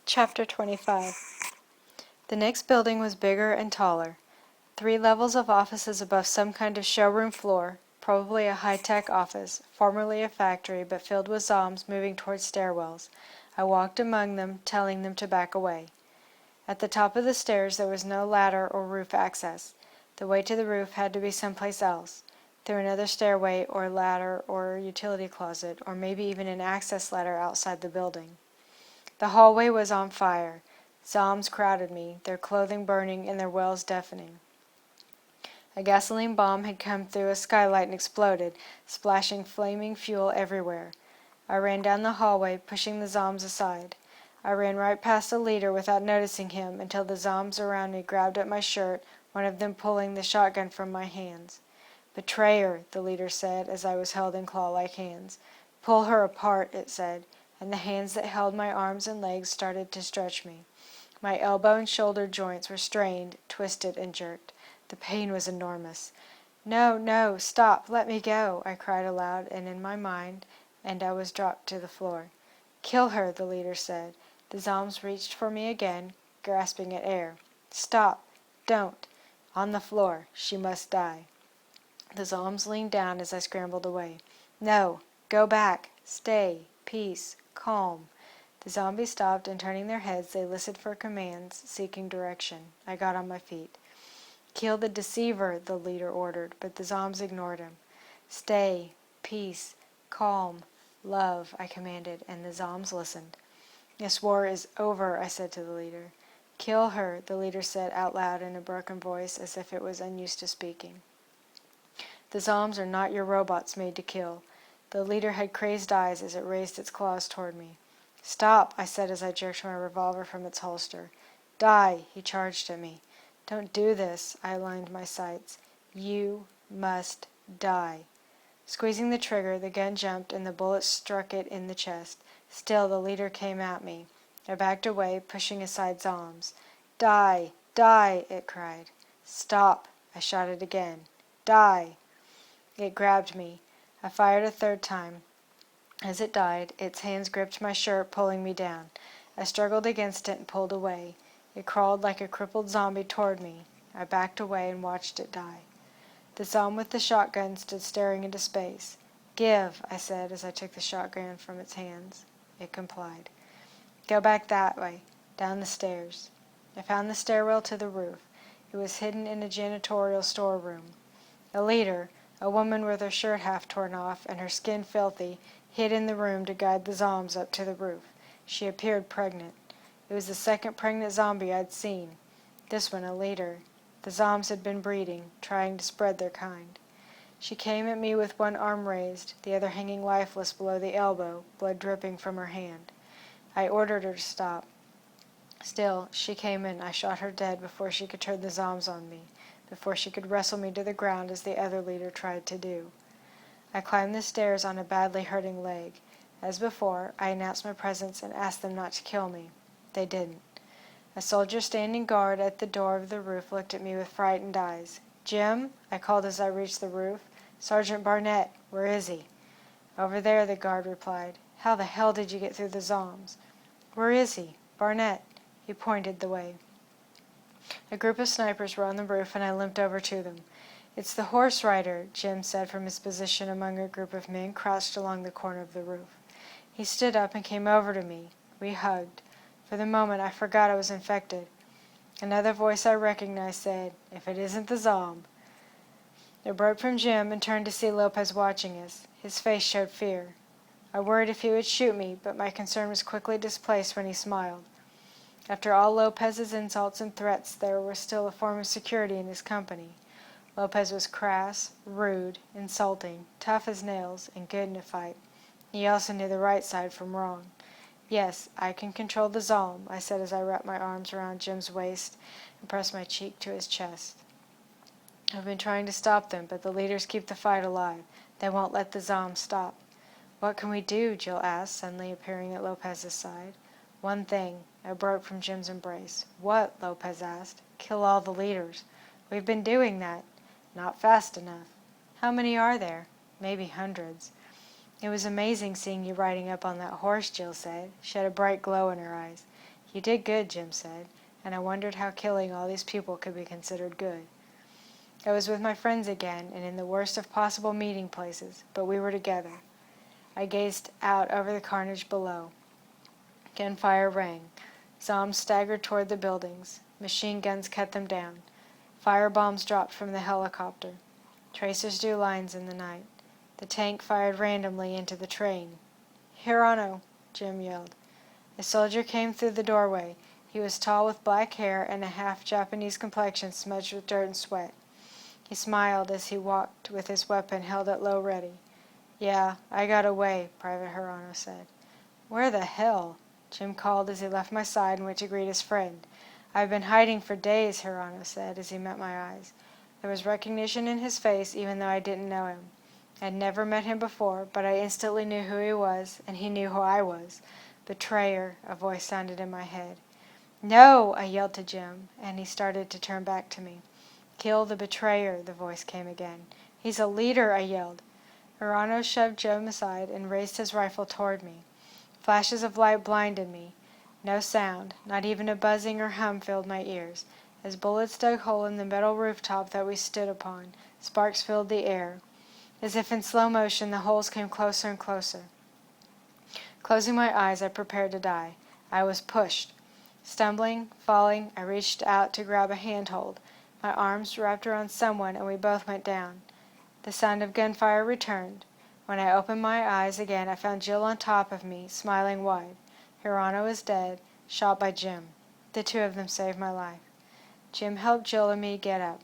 Chapter 25. The next building was bigger and taller. 3 levels of offices above some kind of showroom floor, probably a high-tech office, formerly a factory, but filled with zombies moving towards stairwells. I walked among them, telling them to back away. At the top of the stairs there was no ladder or roof access. The way to the roof had to be someplace else, through another stairway or ladder or utility closet, or maybe even an access ladder outside the building. The hallway was on fire. Zombies crowded me, their clothing burning and their wails deafening. A gasoline bomb had come through a skylight and exploded, splashing flaming fuel everywhere. I ran down the hallway, pushing the zombies aside. I ran right past the leader without noticing him until the zombies around me grabbed at my shirt, one of them pulling the shotgun from my hands. "Betrayer," the leader said as I was held in claw-like hands. "Pull her apart," it said, and the hands that held my arms and legs started to stretch me. My elbow and shoulder joints were strained, twisted, and jerked. The pain was enormous. "No, no, stop, let me go," I cried aloud and in my mind, and I was dropped to the floor. "Kill her," the leader said. The zombies reached for me again, grasping at air. "Stop! Don't! On the floor. She must die." The zombies leaned down as I scrambled away. "No! Go back! Stay! Peace! Calm!" The zombies stopped, and turning their heads, they listened for commands, seeking direction. I got on my feet. "Kill the deceiver," the leader ordered, but the zombies ignored him. "Stay! Peace! Calm! Love," I commanded, and the zombies listened. "This war is over," I said to the leader. "Kill her," the leader said out loud in a broken voice, as if it was unused to speaking. "The zombies are not your robots made to kill." The leader had crazed eyes as it raised its claws toward me. "Stop," I said as I jerked my revolver from its holster. "Die," he charged at me. "Don't do this," I aligned my sights. "You must die." Squeezing the trigger, the gun jumped and the bullet struck it in the chest. Still the leader came at me. I backed away, pushing aside zombies. "Die! Die!" it cried. "Stop!" I shouted again. "Die!" It grabbed me. I fired a third time. As it died, its hands gripped my shirt, pulling me down. I struggled against it and pulled away. It crawled like a crippled zombie toward me. I backed away and watched it die. The zombie with the shotgun stood staring into space. "Give," I said as I took the shotgun from its hands. It complied. "Go back that way, down the stairs." I found the stairwell to the roof. It was hidden in a janitorial storeroom. A leader, a woman with her shirt half torn off and her skin filthy, hid in the room to guide the zombies up to the roof. She appeared pregnant. It was the second pregnant zombie I'd seen. This one a leader. The zombies had been breeding, trying to spread their kind. She came at me with one arm raised, the other hanging lifeless below the elbow, blood dripping from her hand. I ordered her to stop. Still, she came and I shot her dead before she could turn the zombies on me, before she could wrestle me to the ground as the other leader tried to do. I climbed the stairs on a badly hurting leg. As before, I announced my presence and asked them not to kill me. They didn't. A soldier standing guard at the door of the roof looked at me with frightened eyes. "Jim?" I called as I reached the roof. "Sergeant Barnett. Where is he?" "Over there," the guard replied. "How the hell did you get through the zombies?" "Where is he? Barnett." He pointed the way. A group of snipers were on the roof, and I limped over to them. "It's the horse rider," Jim said from his position among a group of men crouched along the corner of the roof. He stood up and came over to me. We hugged. For the moment I forgot I was infected. Another voice I recognized said, "If it isn't the zomb." I broke from Jim and turned to see Lopez watching us. His face showed fear. I worried if he would shoot me, but my concern was quickly displaced when he smiled. After all Lopez's insults and threats, there was still a form of security in his company. Lopez was crass, rude, insulting, tough as nails, and good in a fight. He also knew the right side from wrong. "Yes, I can control the zomb," I said as I wrapped my arms around Jim's waist and pressed my cheek to his chest. "I've been trying to stop them, but the leaders keep the fight alive. They won't let the zomb stop." "What can we do?" Jill asked, suddenly appearing at Lopez's side. "One thing." I broke from Jim's embrace. "What?" Lopez asked. "Kill all the leaders." "We've been doing that." "Not fast enough." "How many are there?" "Maybe hundreds." "It was amazing seeing you riding up on that horse," Jill said. She had a bright glow in her eyes. "You did good," Jim said, and I wondered how killing all these people could be considered good. I was with my friends again, and in the worst of possible meeting places, but we were together. I gazed out over the carnage below. Gunfire rang. Zombs staggered toward the buildings. Machine guns cut them down. Fire bombs dropped from the helicopter. Tracers drew lines in the night. The tank fired randomly into the train. "Hirano!" Jim yelled. A soldier came through the doorway. He was tall with black hair and a half-Japanese complexion smudged with dirt and sweat. He smiled as he walked with his weapon held at low ready. "Yeah, I got away," Private Hirano said. "Where the hell?" Jim called as he left my side and went to greet his friend. "I've been hiding for days," Hirano said as he met my eyes. There was recognition in his face even though I didn't know him. I had never met him before, but I instantly knew who he was, and he knew who I was. "Betrayer," a voice sounded in my head. "No!" I yelled to Jim, and he started to turn back to me. "Kill the betrayer," the voice came again. "He's a leader," I yelled. Hirano shoved Jim aside and raised his rifle toward me. Flashes of light blinded me. No sound, not even a buzzing or hum filled my ears. As bullets dug hole in the metal rooftop that we stood upon, sparks filled the air. As if in slow motion, the holes came closer and closer. Closing my eyes, I prepared to die. I was pushed. Stumbling, falling, I reached out to grab a handhold. My arms wrapped around someone, and we both went down. The sound of gunfire returned. When I opened my eyes again, I found Jill on top of me, smiling wide. Hirano was dead, shot by Jim. The two of them saved my life. Jim helped Jill and me get up.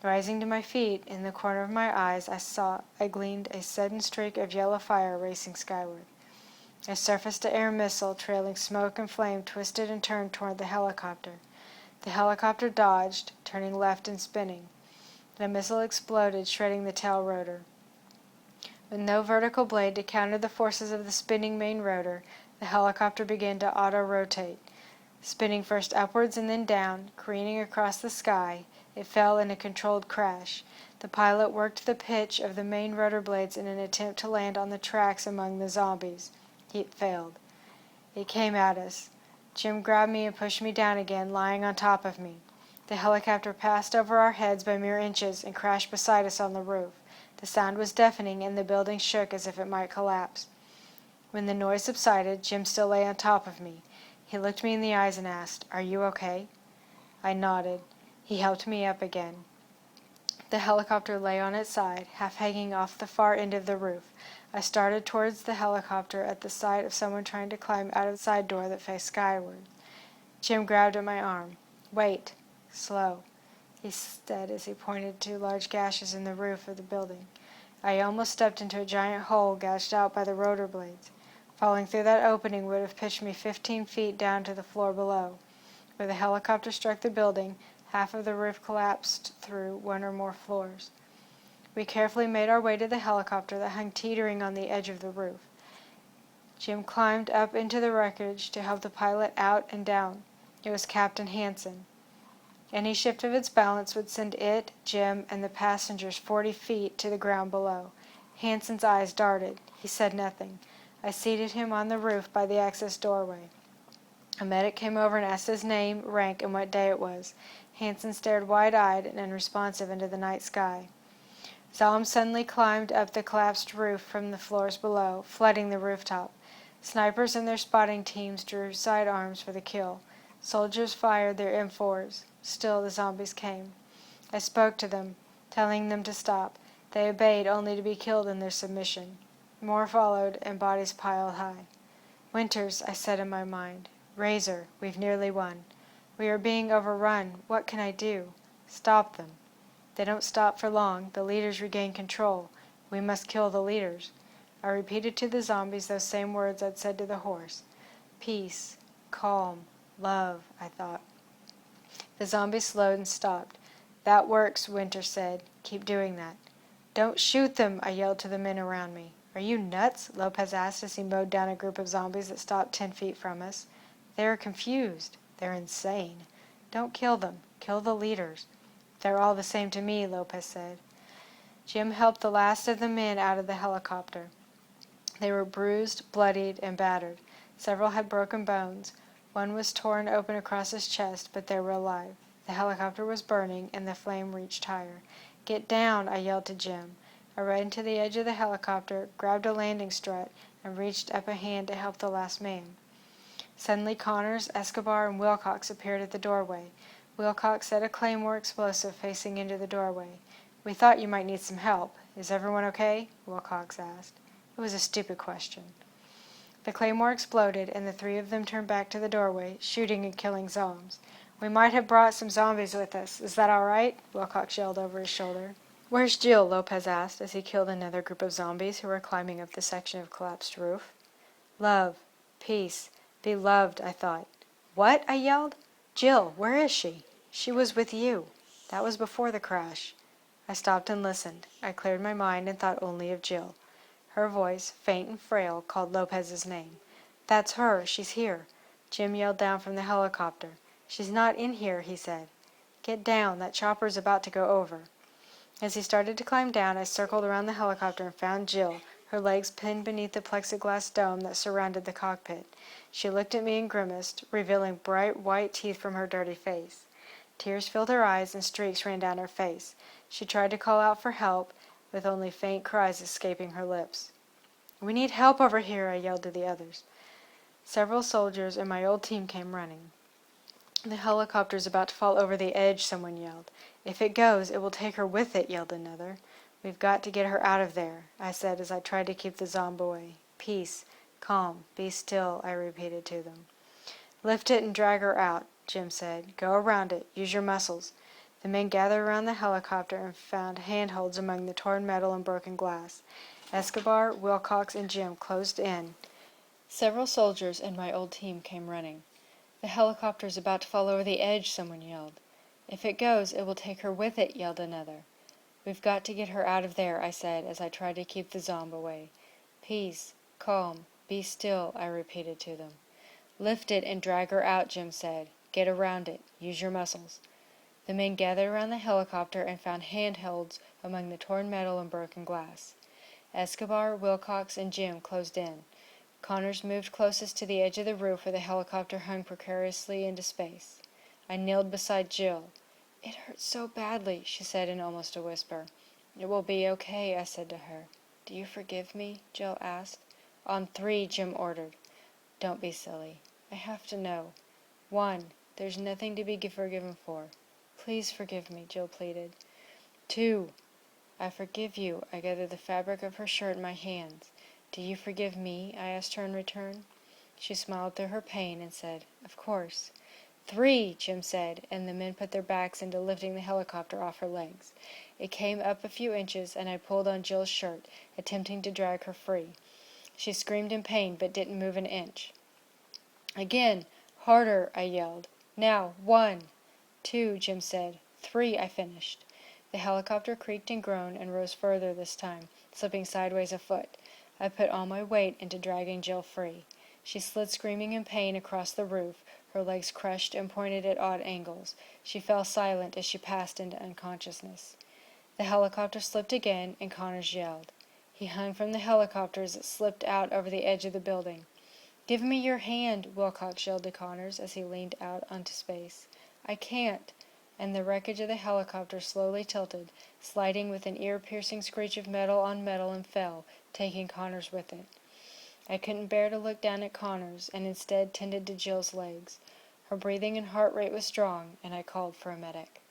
Rising to my feet, in the corner of my eyes, I gleaned a sudden streak of yellow fire racing skyward. A surface-to-air missile, trailing smoke and flame, twisted and turned toward the helicopter. The helicopter dodged, turning left and spinning. The missile exploded, shredding the tail rotor. With no vertical blade to counter the forces of the spinning main rotor, the helicopter began to auto-rotate. Spinning first upwards and then down, careening across the sky, it fell in a controlled crash. The pilot worked the pitch of the main rotor blades in an attempt to land on the tracks among the zombies. He failed. It came at us. Jim grabbed me and pushed me down again, lying on top of me. The helicopter passed over our heads by mere inches and crashed beside us on the roof. The sound was deafening, and the building shook as if it might collapse. When the noise subsided, Jim still lay on top of me. He looked me in the eyes and asked, "Are you okay?" I nodded. He helped me up again. The helicopter lay on its side, half hanging off the far end of the roof. I started towards the helicopter at the sight of someone trying to climb out of the side door that faced skyward. Jim grabbed at my arm. "Wait. Slow," he said as he pointed to large gashes in the roof of the building. I almost stepped into a giant hole gouged out by the rotor blades. Falling through that opening would have pitched me 15 feet down to the floor below. Where the helicopter struck the building, half of the roof collapsed through one or more floors. We carefully made our way to the helicopter that hung teetering on the edge of the roof. Jim climbed up into the wreckage to help the pilot out and down. It was Captain Hansen. Any shift of its balance would send it, Jim, and the passengers 40 feet to the ground below. Hansen's eyes darted. He said nothing. I seated him on the roof by the access doorway. A medic came over and asked his name, rank, and what day it was. Hansen stared wide-eyed and unresponsive into the night sky. Zombies suddenly climbed up the collapsed roof from the floors below, flooding the rooftop. Snipers and their spotting teams drew sidearms for the kill. Soldiers fired their M4s. Still the zombies came. I spoke to them, telling them to stop. They obeyed, only to be killed in their submission. More followed, and bodies piled high. "Winters," I said in my mind. "Rayzor, we've nearly won. We are being overrun. What can I do?" "Stop them." "They don't stop for long. The leaders regain control. We must kill the leaders." I repeated to the zombies those same words I'd said to the horse. Peace, calm, love, I thought. The zombies slowed and stopped. "That works," Winter said. "Keep doing that." "Don't shoot them," I yelled to the men around me. "Are you nuts?" Lopez asked as he mowed down a group of zombies that stopped 10 feet from us. "They are confused. They're insane. Don't kill them. Kill the leaders." "They're all the same to me," Lopez said. Jim helped the last of the men out of the helicopter. They were bruised, bloodied, and battered. Several had broken bones. One was torn open across his chest, but they were alive. The helicopter was burning, and the flame reached higher. "Get down!" I yelled to Jim. I ran to the edge of the helicopter, grabbed a landing strut, and reached up a hand to help the last man. Suddenly Connors, Escobar, and Wilcox appeared at the doorway. Wilcox set a claymore explosive facing into the doorway. "We thought you might need some help. Is everyone okay?" Wilcox asked. It was a stupid question. The claymore exploded, and the three of them turned back to the doorway, shooting and killing zombies. "We might have brought some zombies with us. Is that all right?" Wilcox yelled over his shoulder. "Where's Jill?" Lopez asked as he killed another group of zombies who were climbing up the section of collapsed roof. "Love. Peace. Be loved," I thought. "What?" I yelled. "Jill, where is she?" "She was with you. That was before the crash." I stopped and listened. I cleared my mind and thought only of Jill. Her voice, faint and frail, called Lopez's name. "That's her. She's here." Jim yelled down from the helicopter. "She's not in here," he said. "Get down. That chopper's about to go over." As he started to climb down, I circled around the helicopter and found Jill, her legs pinned beneath the plexiglass dome that surrounded the cockpit. She looked at me and grimaced, revealing bright white teeth from her dirty face. Tears filled her eyes and streaks ran down her face. She tried to call out for help, with only faint cries escaping her lips. "We need help over here," I yelled to the others. Several soldiers and my old team came running. "The helicopter's about to fall over the edge," someone yelled. "If it goes, it will take her with it," yelled another. "We've got to get her out of there," I said as I tried to keep the zombie away. "Peace, calm, be still," I repeated to them. "Lift it and drag her out," Jim said. "Go around it. Use your muscles." The men gathered around the helicopter and found handholds among the torn metal and broken glass. Escobar, Wilcox, and Jim closed in. Several soldiers and my old team came running. "The helicopter's about to fall over the edge," someone yelled. "If it goes, it will take her with it," yelled another. "We've got to get her out of there," I said as I tried to keep the zombie away. "Peace, calm, be still," I repeated to them. "Lift it and drag her out," Jim said. "Get around it. Use your muscles." The men gathered around the helicopter and found handholds among the torn metal and broken glass. Escobar, Wilcox, and Jim closed in. Connors moved closest to the edge of the roof where the helicopter hung precariously into space. I kneeled beside Jill. "It hurts so badly," she said in almost a whisper. "It will be okay," I said to her. "Do you forgive me?" Jill asked. "On 3, Jim ordered. "Don't be silly. I have to know. 1, there's nothing to be forgiven for. Please forgive me," Jill pleaded. 2, "I forgive you." I gathered the fabric of her shirt in my hands. "Do you forgive me?" I asked her in return. She smiled through her pain and said, "Of course." 3, Jim said, and the men put their backs into lifting the helicopter off her legs. It came up a few inches, and I pulled on Jill's shirt, attempting to drag her free. She screamed in pain, but didn't move an inch. "Again, harder," I yelled. "Now, 1, 2, Jim said. 3, I finished. The helicopter creaked and groaned and rose further this time, slipping sideways a foot. I put all my weight into dragging Jill free. She slid screaming in pain across the roof, her legs crushed and pointed at odd angles. She fell silent as she passed into unconsciousness. The helicopter slipped again, and Connors yelled. He hung from the helicopter as it slipped out over the edge of the building. "Give me your hand," Wilcox yelled to Connors as he leaned out onto space. "I can't," and the wreckage of the helicopter slowly tilted, sliding with an ear-piercing screech of metal on metal, and fell, taking Connors with it. I couldn't bear to look down at Connors, and instead tended to Jill's legs. Her breathing and heart rate was strong, and I called for a medic.